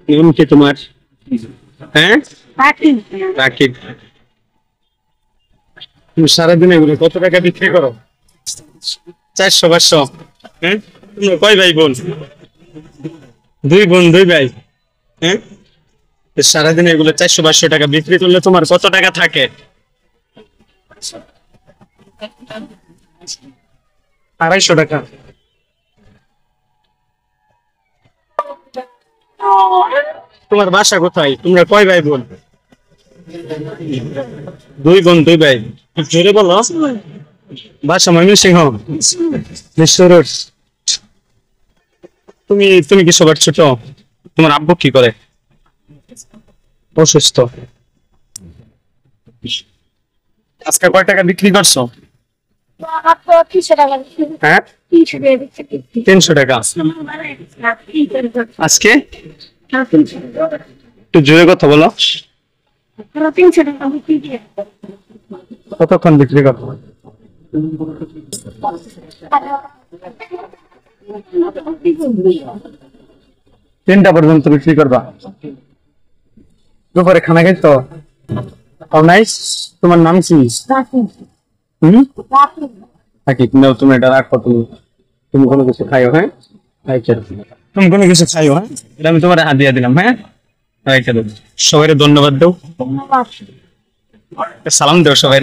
নাম কি তোমার? হ্যাঁ, রাকিব। তুমি সারাদিন এগুলো কত টাকা বিক্রি করো? 400-500। হ্যাঁ, তোমরা কয় ভাই বোন? দুই বোন দুই ভাই। হ্যাঁ, সারাদিন এগুলো 400-500 টাকা বিক্রি করলে তোমার কত টাকা থাকে? 250 টাকা। তোমার বাসা কোথায়? তোমরা কয় ভাই বোন? দুই বোন দুই ভাই। জোরে বলো। বাসা ময়মনসিংহ। মিরসরোড। তুমি তুমি কি সবার ছোট? তোমার আব্বু কি করে? অসুস্থ। আজকে কয় টাকা বিক্রি করছো? হ্যাঁ, 300 টাকা। আজকে একটু জোরে কথা বলো। কতক্ষণ বিক্রি করবো? 3টা পর্যন্ত বিক্রি করবা? দুপুরে খানা খাইছো? নাই। তোমার নাম কি? থাকি তুমি এটা রাখো। তুমি তুমি কোনো কিছু খাইও। হ্যাঁ, তুমি কোনো কিছু খাইও। হ্যাঁ, এটা আমি তোমার হাত দিয়ে দিলাম। হ্যাঁ, সবাই ধন্যবাদ দাও। সালাম দাও সবাই।